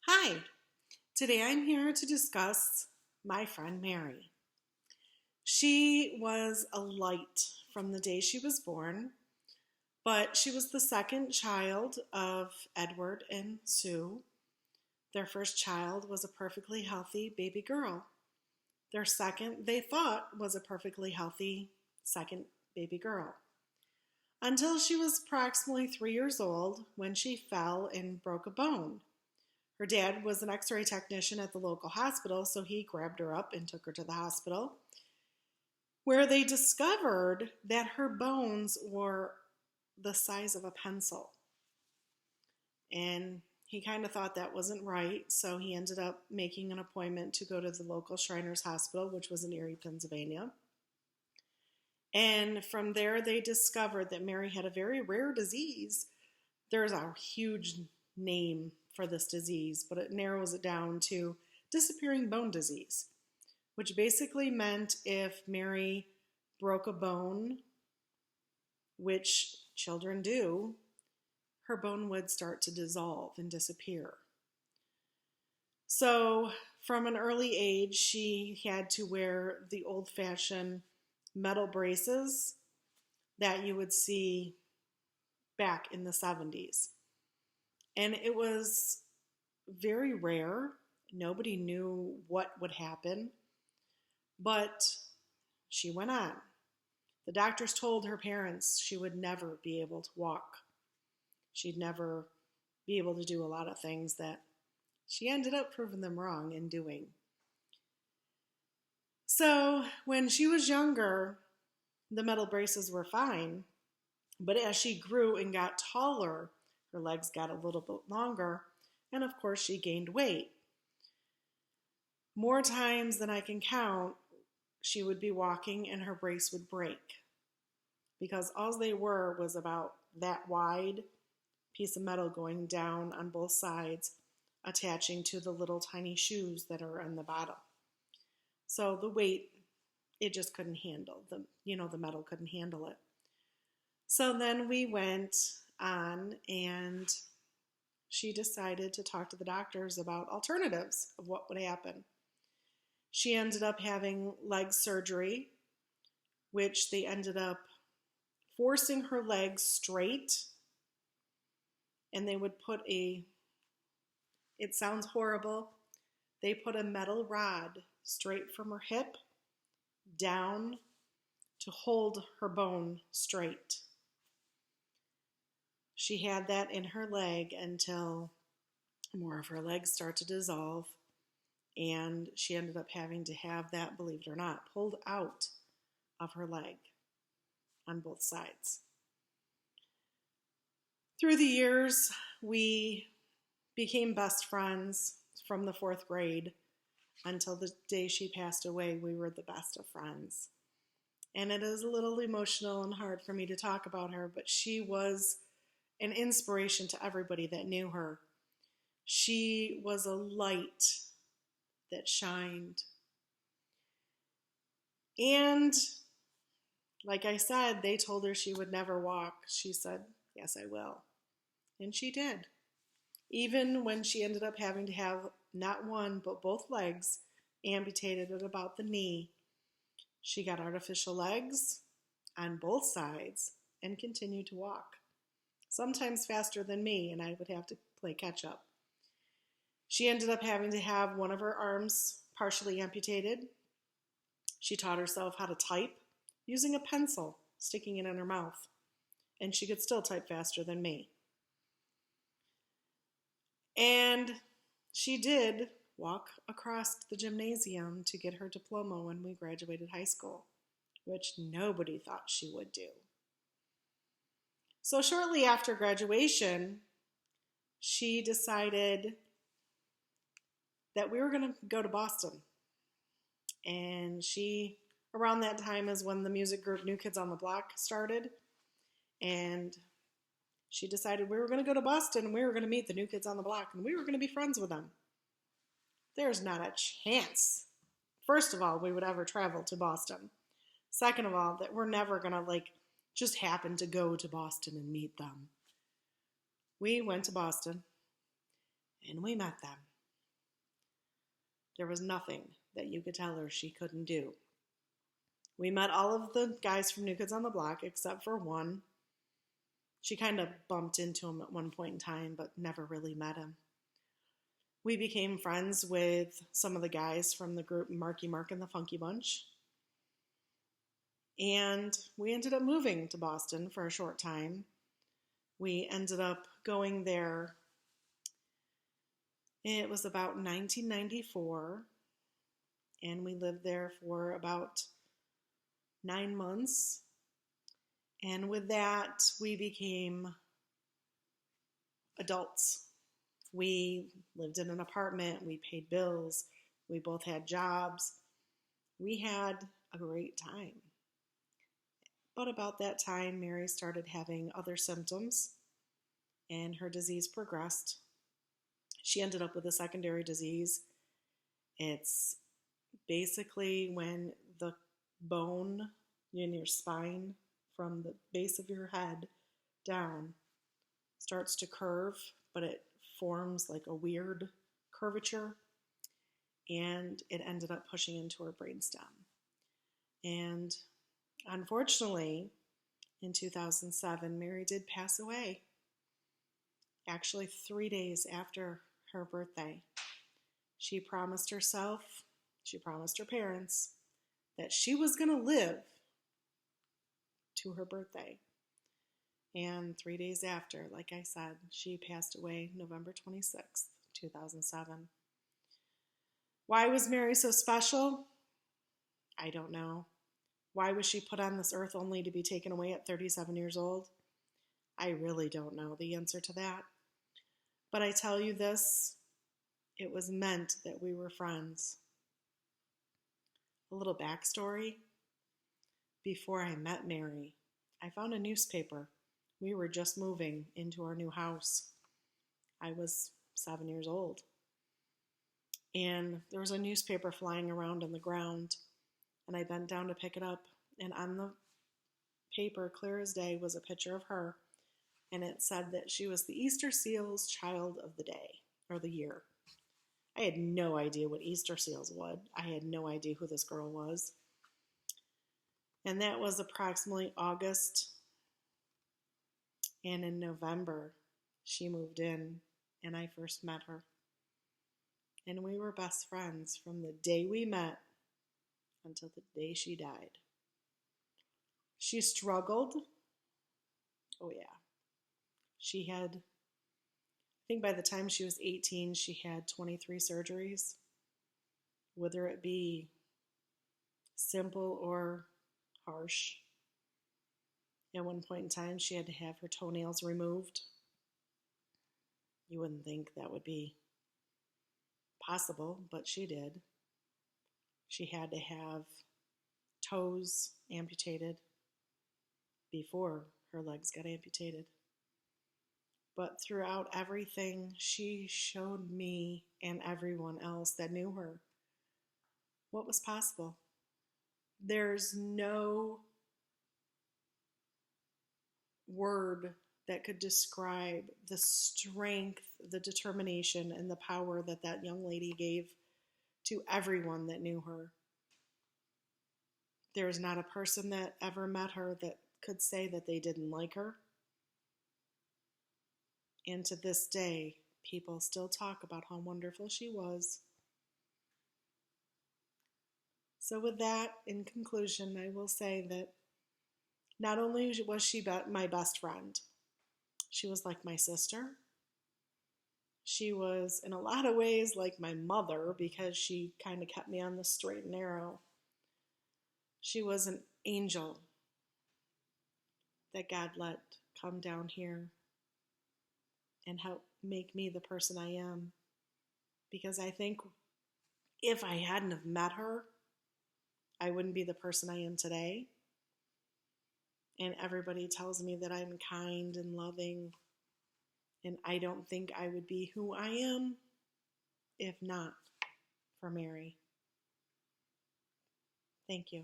Hi, today I'm here to discuss my friend Mary. She was a light from the day she was born, but she was the second child of Edward and Sue. Their first child was a perfectly healthy baby girl. Their second, they thought, was a perfectly healthy second baby girl. Until she was approximately 3 years old when she fell and broke a bone. Her dad was an x ray technician at the local hospital, so he grabbed her up and took her to the hospital, where they discovered that her bones were the size of a pencil. And he kind of thought that wasn't right, so he ended up making an appointment to go to the local Shriners Hospital, which was in Erie, Pennsylvania. And from there, they discovered that Mary had a very rare disease. There's a huge name for this disease, but it narrows it down to disappearing bone disease, which basically meant if Mary broke a bone, which children do, her bone would start to dissolve and disappear. So from an early age, she had to wear the old-fashioned metal braces that you would see back in the 70s. And it was very rare. Nobody knew what would happen, but she went on. The doctors told her parents she would never be able to walk. She'd never be able to do a lot of things that she ended up proving them wrong in doing. So when she was younger, the metal braces were fine, but as she grew and got taller, her legs got a little bit longer, and of course she gained weight. More times than I can count, she would be walking and her brace would break because all they were was about that wide piece of metal going down on both sides, attaching to the little tiny shoes that are on the bottom. So the weight, it just couldn't handle. The metal couldn't handle it. So then we went on and she decided to talk to the doctors about alternatives of what would happen. She ended up having leg surgery, which they ended up forcing her legs straight, and they would put it sounds horrible, they put a metal rod straight from her hip down to hold her bone straight. She had that in her leg until more of her legs start to dissolve, and she ended up having to have that, believe it or not, pulled out of her leg on both sides. Through the years, we became best friends from the 4th grade until the day she passed away. We were the best of friends. And it is a little emotional and hard for me to talk about her, but she was an inspiration to everybody that knew her. She was a light that shined. And like I said, they told her she would never walk. She said, "Yes, I will." And she did. Even when she ended up having to have not one, but both legs amputated at about the knee, she got artificial legs on both sides and continued to walk. Sometimes faster than me, and I would have to play catch up. She ended up having to have one of her arms partially amputated. She taught herself how to type using a pencil, sticking it in her mouth, and she could still type faster than me. And she did walk across the gymnasium to get her diploma when we graduated high school, which nobody thought she would do. So shortly after graduation, she decided that we were going to go to Boston. And around that time is when the music group New Kids on the Block started. And she decided we were going to go to Boston and we were going to meet the New Kids on the Block and we were going to be friends with them. There's not a chance, first of all, we would ever travel to Boston. Second of all, that we're never going to just happen to go to Boston and meet them. We went to Boston and we met them. There was nothing that you could tell her she couldn't do. We met all of the guys from New Kids on the Block except for one. She kind of bumped into him at one point in time, but never really met him. We became friends with some of the guys from the group Marky Mark and the Funky Bunch. And we ended up moving to Boston for a short time. We ended up going there. It was about 1994, and we lived there for about 9 months. And with that, we became adults. We lived in an apartment, we paid bills, we both had jobs. We had a great time. But about that time, Mary started having other symptoms, and her disease progressed. She ended up with a secondary disease. It's basically when the bone in your spine from the base of your head down starts to curve, but it forms like a weird curvature, and it ended up pushing into her brainstem. And unfortunately, in 2007, Mary did pass away. Actually, 3 days after her birthday. She promised herself, she promised her parents, that she was going to live to her birthday. And 3 days after, like I said, she passed away November 26th, 2007. Why was Mary so special? I don't know. Why was she put on this earth only to be taken away at 37 years old? I really don't know the answer to that. But I tell you this, it was meant that we were friends. A little backstory. Before I met Mary, I found a newspaper. We were just moving into our new house. I was 7 years old. And there was a newspaper flying around on the ground, and I bent down to pick it up, and on the paper, clear as day, was a picture of her, and it said that she was the Easter Seals Child of the Day, or the year. I had no idea what Easter Seals was. I had no idea who this girl was. And that was approximately August, and in November, she moved in, and I first met her. And we were best friends from the day we met until the day she died. She struggled. Oh, yeah. She had, I think by the time she was 18, she had 23 surgeries. Whether it be simple or harsh. At one point in time, she had to have her toenails removed. You wouldn't think that would be possible, but she did. She had to have toes amputated before her legs got amputated. But throughout everything, she showed me and everyone else that knew her what was possible. There's no word that could describe the strength, the determination, and the power that that young lady gave to everyone that knew her. There's not a person that ever met her that could say that they didn't like her. And to this day, people still talk about how wonderful she was. So with that, in conclusion, I will say that not only was she my best friend, she was like my sister. She was, in a lot of ways, like my mother because she kind of kept me on the straight and narrow. She was an angel that God let come down here and help make me the person I am. Because I think if I hadn't have met her, I wouldn't be the person I am today. And everybody tells me that I'm kind and loving, and I don't think I would be who I am if not for Mary. Thank you.